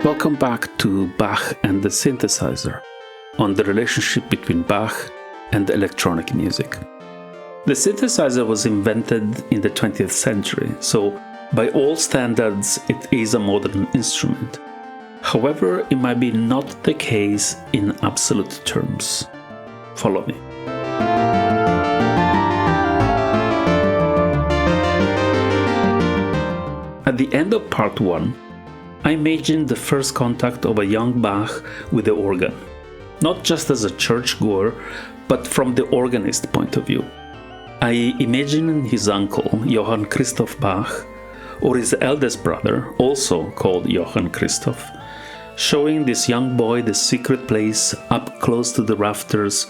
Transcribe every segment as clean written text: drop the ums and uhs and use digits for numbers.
Welcome back to Bach and the Synthesizer, on the relationship between Bach and electronic music. The synthesizer was invented in the 20th century, so by all standards it is a modern instrument. However, it might be not the case in absolute terms. Follow me. At the end of part 1, I imagined the first contact of a young Bach with the organ, not just as a churchgoer, but from the organist point of view. I imagined his uncle, Johann Christoph Bach, or his eldest brother, also called Johann Christoph, showing this young boy the secret place up close to the rafters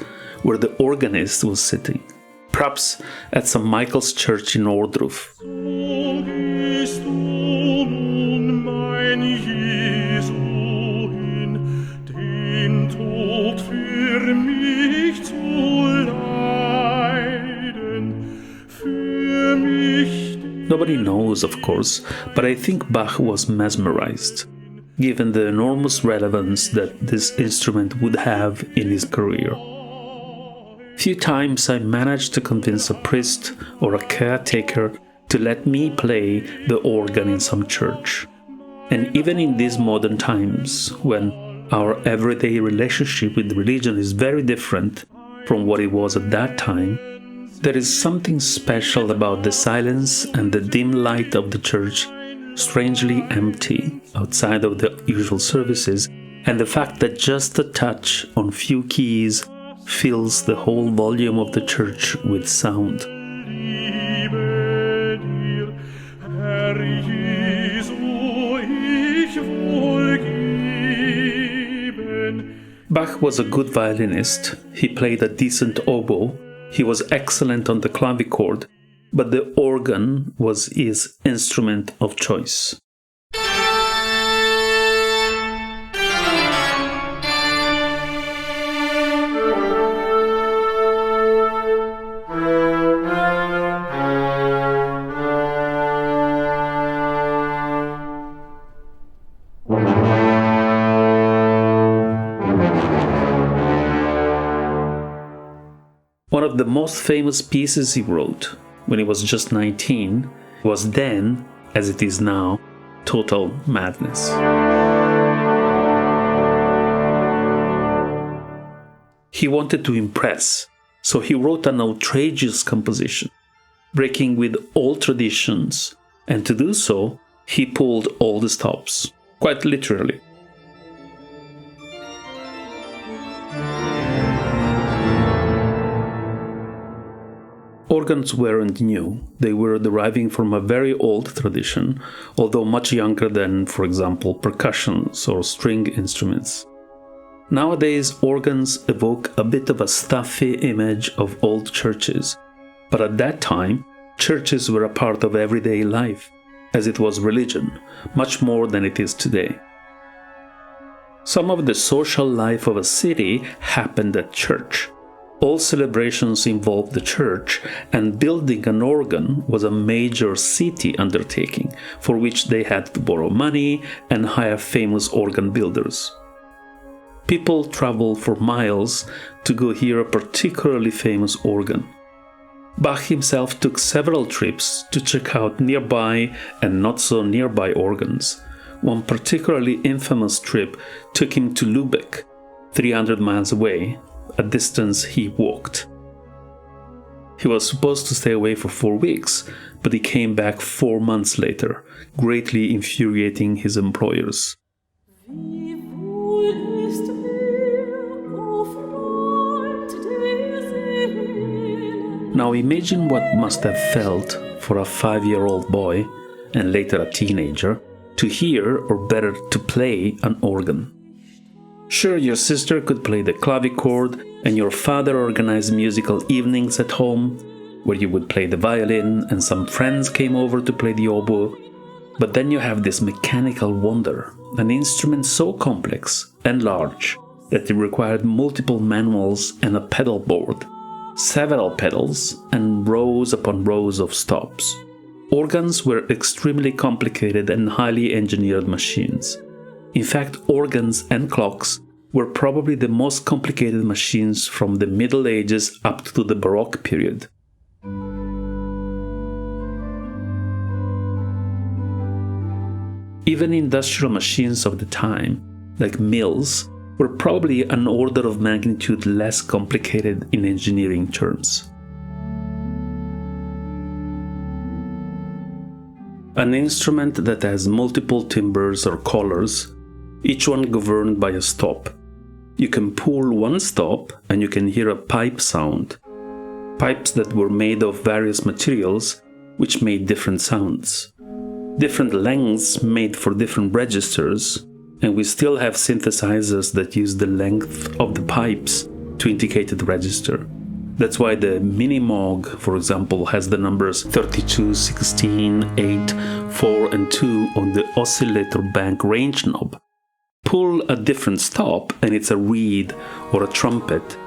where the organist was sitting, perhaps at St. Michael's Church in Ohrdruf. Nobody knows, of course, but I think Bach was mesmerized, given the enormous relevance that this instrument would have in his career. Few times I managed to convince a priest or a caretaker to let me play the organ in some church. And even in these modern times, when our everyday relationship with religion is very different from what it was at that time, there is something special about the silence and the dim light of the church, strangely empty outside of the usual services, and the fact that just a touch on few keys fills the whole volume of the church with sound. Bach was a good violinist. He played a decent oboe. He was excellent on the clavichord, but the organ was his instrument of choice. One of the most famous pieces he wrote when he was just 19 was then, as it is now, total madness. He wanted to impress, so he wrote an outrageous composition, breaking with all traditions, and to do so, he pulled all the stops, quite literally. Organs weren't new. They were deriving from a very old tradition, although much younger than, for example, percussions or string instruments. Nowadays, organs evoke a bit of a stuffy image of old churches, but at that time, churches were a part of everyday life, as it was religion, much more than it is today. Some of the social life of a city happened at church. All celebrations involved the church, and building an organ was a major city undertaking, for which they had to borrow money and hire famous organ builders. People traveled for miles to go hear a particularly famous organ. Bach himself took several trips to check out nearby and not so nearby organs. One particularly infamous trip took him to Lübeck, 300 miles away, a distance he walked. He was supposed to stay away for 4 weeks, but he came back 4 months later, greatly infuriating his employers. Now imagine what must have felt for a 5-year-old boy, and later a teenager, to hear, or better, to play an organ. Sure, your sister could play the clavichord, and your father organized musical evenings at home, where you would play the violin, and some friends came over to play the oboe. But then you have this mechanical wonder, an instrument so complex and large that it required multiple manuals and a pedal board, several pedals, and rows upon rows of stops. Organs were extremely complicated and highly engineered machines. In fact, organs and clocks were probably the most complicated machines from the Middle Ages up to the Baroque period. Even industrial machines of the time, like mills, were probably an order of magnitude less complicated in engineering terms. An instrument that has multiple timbres or collars, each one governed by a stop. You can pull one stop and you can hear a pipe sound. Pipes that were made of various materials which made different sounds. Different lengths made for different registers, and we still have synthesizers that use the length of the pipes to indicate the register. That's why the Mini Moog, for example, has the numbers 32, 16, 8, 4, and 2 on the oscillator bank range knob. Pull a different stop and it's a reed or a trumpet.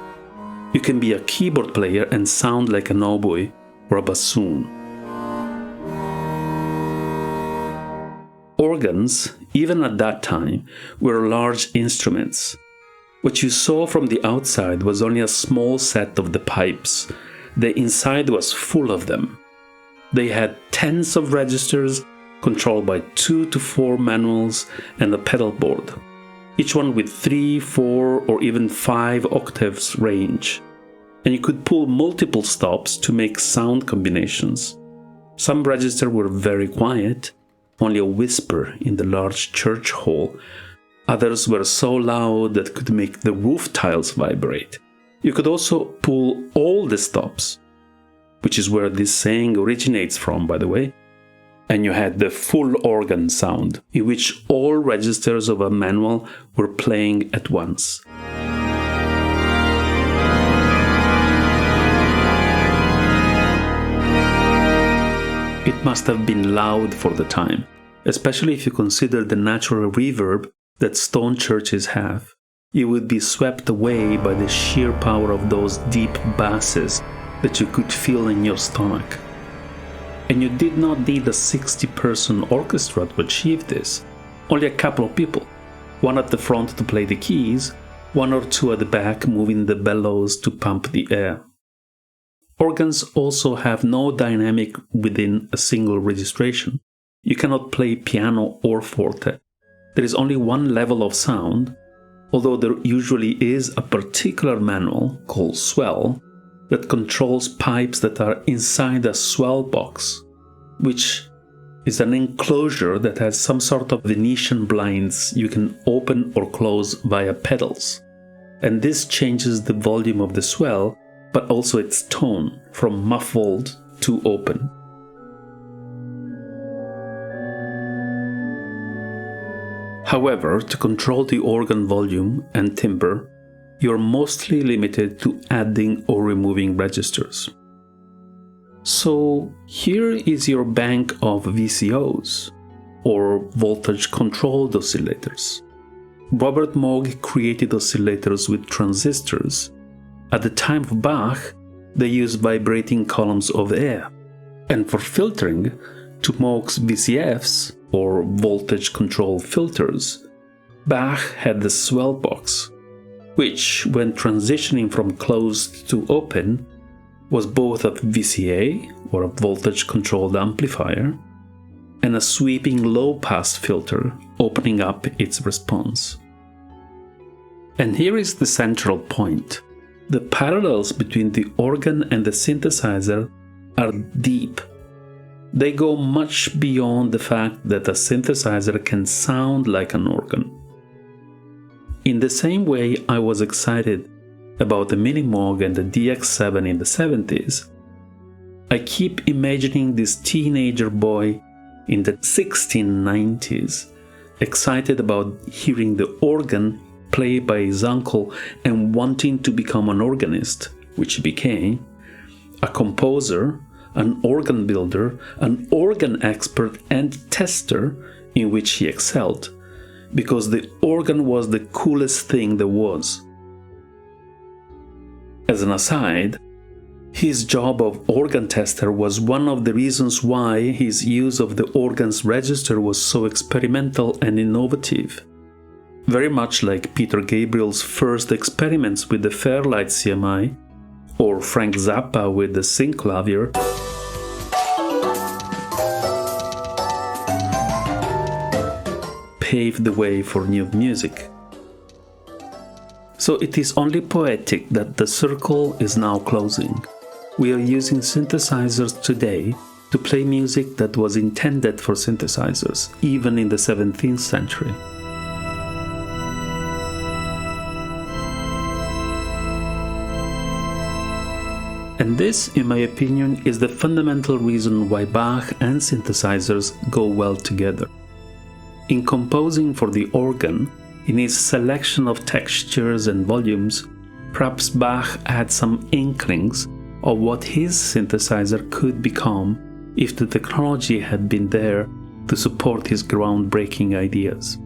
You can be a keyboard player and sound like an oboe or a bassoon. Organs, even at that time, were large instruments. What you saw from the outside was only a small set of the pipes. The inside was full of them. They had tens of registers controlled by 2 to 4 manuals and a pedal board, each one with 3, 4, or even 5 octaves range. And you could pull multiple stops to make sound combinations. Some registers were very quiet, only a whisper in the large church hall. Others were so loud that could make the roof tiles vibrate. You could also pull all the stops, which is where this saying originates from, by the way. And you had the full organ sound, in which all registers of a manual were playing at once. It must have been loud for the time, especially if you consider the natural reverb that stone churches have. You would be swept away by the sheer power of those deep basses that you could feel in your stomach. And you did not need a 60-person orchestra to achieve this. Only a couple of people, one at the front to play the keys, one or two at the back moving the bellows to pump the air. Organs also have no dynamic within a single registration. You cannot play piano or forte. There is only one level of sound, although there usually is a particular manual, called swell, that controls pipes that are inside a swell box, which is an enclosure that has some sort of Venetian blinds you can open or close via pedals. And this changes the volume of the swell, but also its tone, from muffled to open. However, to control the organ volume and timbre, you're mostly limited to adding or removing registers. So here is your bank of VCOs, or voltage-controlled oscillators. Robert Moog created oscillators with transistors. At the time of Bach, they used vibrating columns of air. And for filtering, to Moog's VCFs, or voltage-controlled filters, Bach had the swell box, which, when transitioning from closed to open, was both a VCA, or a voltage-controlled amplifier, and a sweeping low-pass filter, opening up its response. And here is the central point. The parallels between the organ and the synthesizer are deep. They go much beyond the fact that a synthesizer can sound like an organ. In the same way I was excited about the Mini Moog and the DX7 in the 70s, I keep imagining this teenager boy in the 1690s, excited about hearing the organ played by his uncle and wanting to become an organist, which he became, a composer, an organ builder, an organ expert and tester, in which he excelled, because the organ was the coolest thing there was. As an aside, his job of organ tester was one of the reasons why his use of the organ's register was so experimental and innovative. very much like Peter Gabriel's first experiments with the Fairlight CMI, or Frank Zappa with the synclavier, paved the way for new music. So it is only poetic that the circle is now closing. We are using synthesizers today to play music that was intended for synthesizers, even in the 17th century. And this, in my opinion, is the fundamental reason why Bach and synthesizers go well together. In composing for the organ, in his selection of textures and volumes, perhaps Bach had some inklings of what his synthesizer could become if the technology had been there to support his groundbreaking ideas.